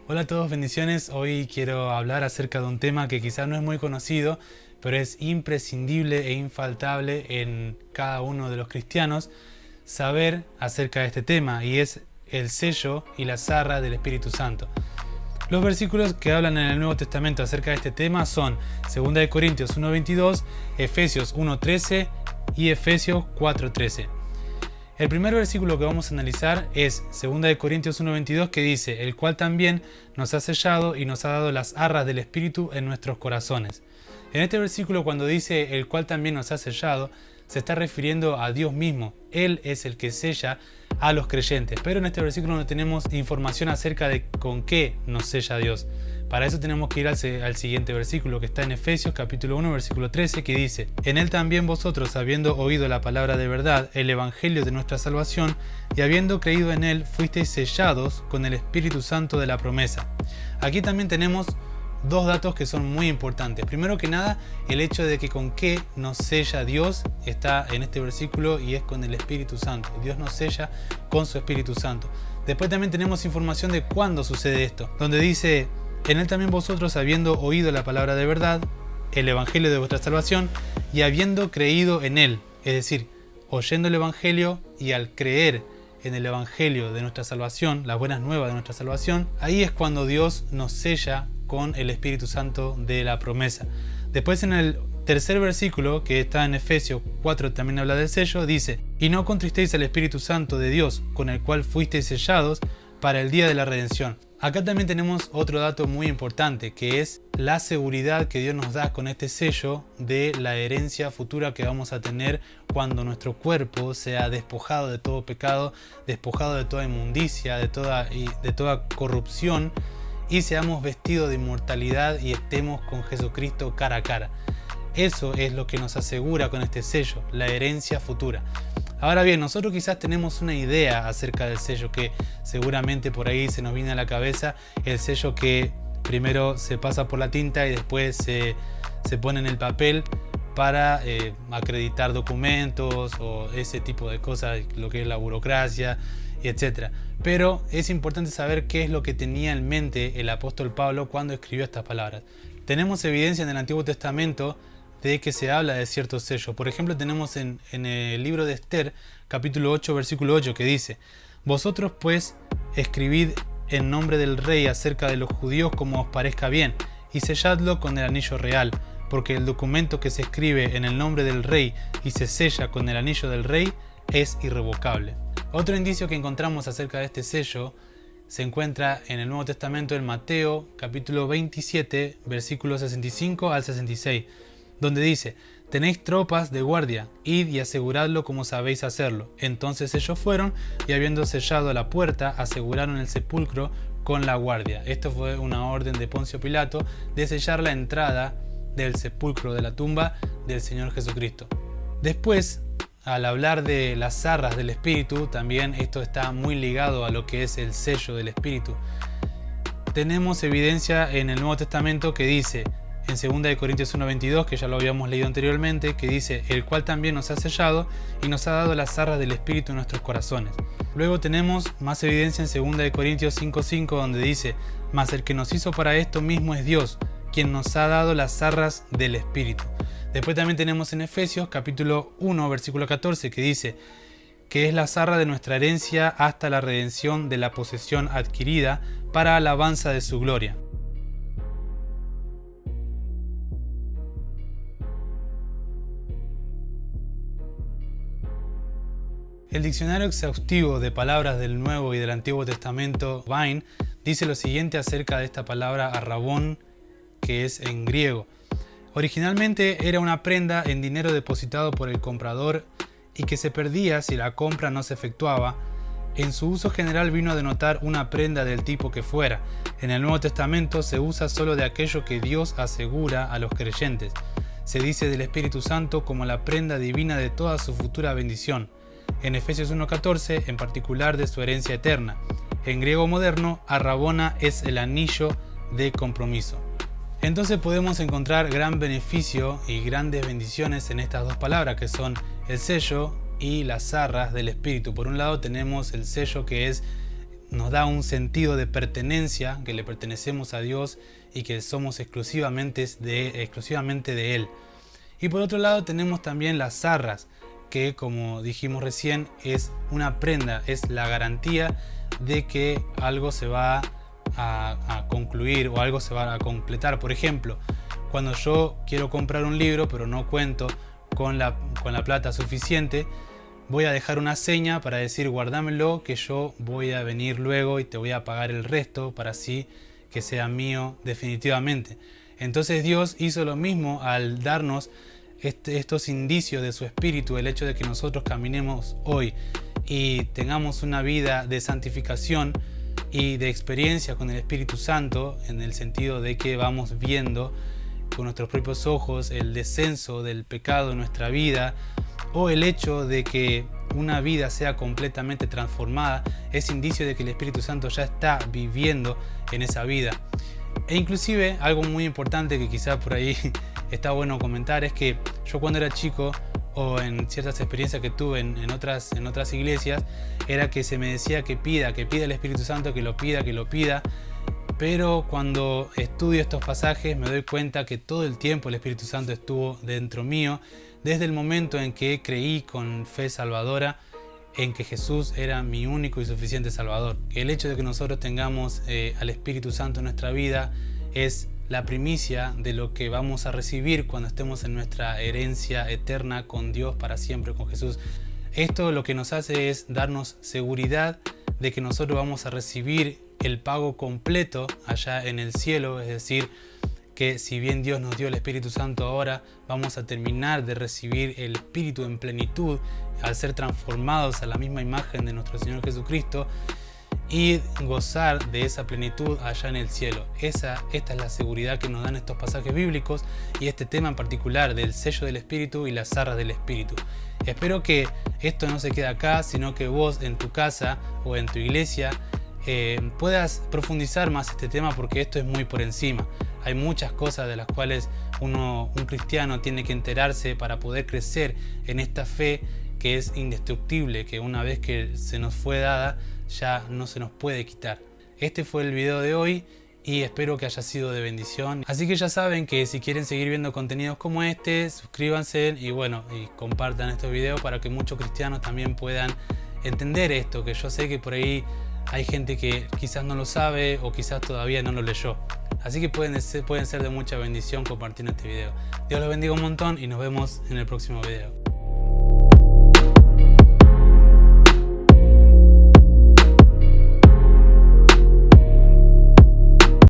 Hola a todos, bendiciones. Hoy quiero hablar acerca de un tema que quizás no es muy conocido, pero es imprescindible e infaltable en cada uno de los cristianos saber acerca de este tema, y es el sello y la zarra del Espíritu Santo. Los versículos que hablan en el Nuevo Testamento acerca de este tema son 2 Corintios 1:22, Efesios 1:13 y Efesios 4:13. El primer versículo que vamos a analizar es 2 Corintios 1:22, que dice: el cual también nos ha sellado y nos ha dado las arras del Espíritu en nuestros corazones. En este versículo, cuando dice el cual también nos ha sellado, se está refiriendo a Dios mismo. Él es el que sella a los creyentes, pero en este versículo no tenemos información acerca de con qué nos sella Dios. Para eso tenemos que ir al siguiente versículo, que está en Efesios capítulo 1 versículo 13, que dice: en él también vosotros, habiendo oído la palabra de verdad, el evangelio de nuestra salvación, y habiendo creído en él, fuisteis sellados con el Espíritu Santo de la promesa. Aquí también tenemos dos datos que son muy importantes. Primero que nada, el hecho de que con qué nos sella Dios está en este versículo, y es con el Espíritu Santo. Dios nos sella con su Espíritu Santo. Después también tenemos información de cuándo sucede esto, donde dice: en él también vosotros, habiendo oído la palabra de verdad, el evangelio de vuestra salvación, y habiendo creído en él. Es decir, oyendo el evangelio y al creer en el evangelio de nuestra salvación, las buenas nuevas de nuestra salvación, ahí es cuando Dios nos sella con el Espíritu Santo de la promesa. Después, en el tercer versículo, que está en Efesios 4, también habla del sello, dice: y no contristéis al Espíritu Santo de Dios, con el cual fuisteis sellados para el día de la redención. Acá también tenemos otro dato muy importante, que es la seguridad que Dios nos da con este sello de la herencia futura que vamos a tener cuando nuestro cuerpo sea despojado de todo pecado, despojado de toda inmundicia, de toda corrupción, y seamos vestidos de inmortalidad y estemos con Jesucristo cara a cara. Eso es lo que nos asegura con este sello, la herencia futura. Ahora bien, nosotros quizás tenemos una idea acerca del sello, que seguramente por ahí se nos viene a la cabeza el sello que primero se pasa por la tinta y después se pone en el papel para acreditar documentos o ese tipo de cosas, lo que es la burocracia, etc. Pero es importante saber qué es lo que tenía en mente el apóstol Pablo cuando escribió estas palabras. Tenemos evidencia en el Antiguo Testamento de que se habla de ciertos sellos. Por ejemplo, tenemos en el libro de Esther, capítulo 8, versículo 8, que dice: vosotros pues escribid en nombre del rey acerca de los judíos como os parezca bien, y selladlo con el anillo real, porque el documento que se escribe en el nombre del rey y se sella con el anillo del rey es irrevocable. Otro indicio que encontramos acerca de este sello se encuentra en el Nuevo Testamento, en Mateo capítulo 27, versículos 65 al 66, donde dice: tenéis tropas de guardia, id y aseguradlo como sabéis hacerlo. Entonces ellos fueron, y habiendo sellado la puerta, aseguraron el sepulcro con la guardia. Esto fue una orden de Poncio Pilato de sellar la entrada del sepulcro, de la tumba del Señor Jesucristo. Después, al hablar de las zarras del Espíritu, también esto está muy ligado a lo que es el sello del Espíritu. Tenemos evidencia en el Nuevo Testamento que dice, en 2 Corintios 1:22, que ya lo habíamos leído anteriormente, que dice: el cual también nos ha sellado y nos ha dado las zarras del Espíritu en nuestros corazones. Luego tenemos más evidencia en 2 Corintios 5:5, donde dice: mas el que nos hizo para esto mismo es Dios, quien nos ha dado las zarras del Espíritu. Después también tenemos en Efesios capítulo 1, versículo 14, que dice que es la zarra de nuestra herencia hasta la redención de la posesión adquirida para alabanza de su gloria. El diccionario exhaustivo de palabras del Nuevo y del Antiguo Testamento, Vine, dice lo siguiente acerca de esta palabra arrabón, que es en griego. Originalmente era una prenda en dinero depositado por el comprador y que se perdía si la compra no se efectuaba. En su uso general vino a denotar una prenda del tipo que fuera. En el Nuevo Testamento se usa solo de aquello que Dios asegura a los creyentes. Se dice del Espíritu Santo como la prenda divina de toda su futura bendición. En Efesios 1:14, en particular de su herencia eterna. En griego moderno, arrabona es el anillo de compromiso. Entonces podemos encontrar gran beneficio y grandes bendiciones en estas dos palabras, que son el sello y las zarras del Espíritu. Por un lado tenemos el sello, que es nos da un sentido de pertenencia, que le pertenecemos a Dios y que somos exclusivamente de Él. Y por otro lado tenemos también las zarras, que como dijimos recién es una prenda, es la garantía de que algo se va a concluir o algo se va a completar. Por ejemplo, cuando yo quiero comprar un libro pero no cuento con la plata suficiente, voy a dejar una seña para decir guárdamelo, que yo voy a venir luego y te voy a pagar el resto para así que sea mío definitivamente. Entonces Dios hizo lo mismo al darnos estos indicios de su espíritu, el hecho de que nosotros caminemos hoy y tengamos una vida de santificación y de experiencia con el Espíritu Santo, en el sentido de que vamos viendo con nuestros propios ojos el descenso del pecado en nuestra vida, o el hecho de que una vida sea completamente transformada, es indicio de que el Espíritu Santo ya está viviendo en esa vida. E inclusive algo muy importante que quizás por ahí está bueno comentar es que yo cuando era chico, o en ciertas experiencias que tuve en otras iglesias, era que se me decía que pida el Espíritu Santo, que lo pida. Pero cuando estudio estos pasajes me doy cuenta que todo el tiempo el Espíritu Santo estuvo dentro mío, desde el momento en que creí con fe salvadora en que Jesús era mi único y suficiente Salvador. El hecho de que nosotros tengamos al Espíritu Santo en nuestra vida es la primicia de lo que vamos a recibir cuando estemos en nuestra herencia eterna con Dios para siempre, con Jesús. Esto lo que nos hace es darnos seguridad de que nosotros vamos a recibir el pago completo allá en el cielo, es decir, que si bien Dios nos dio el Espíritu Santo ahora, vamos a terminar de recibir el Espíritu en plenitud al ser transformados a la misma imagen de nuestro Señor Jesucristo y gozar de esa plenitud allá en el cielo. Esta es la seguridad que nos dan estos pasajes bíblicos y este tema en particular del sello del Espíritu y las zarras del Espíritu. Espero que esto no se quede acá, sino que vos en tu casa o en tu iglesia puedas profundizar más este tema, porque esto es muy por encima. Hay muchas cosas de las cuales un cristiano tiene que enterarse para poder crecer en esta fe que es indestructible, que una vez que se nos fue dada ya no se nos puede quitar. Este fue el video de hoy y espero que haya sido de bendición. Así que ya saben que si quieren seguir viendo contenidos como este, suscríbanse y compartan estos videos para que muchos cristianos también puedan entender esto, que yo sé que por ahí hay gente que quizás no lo sabe o quizás todavía no lo leyó. Así que pueden ser de mucha bendición compartiendo este video. Dios los bendiga un montón y nos vemos en el próximo video.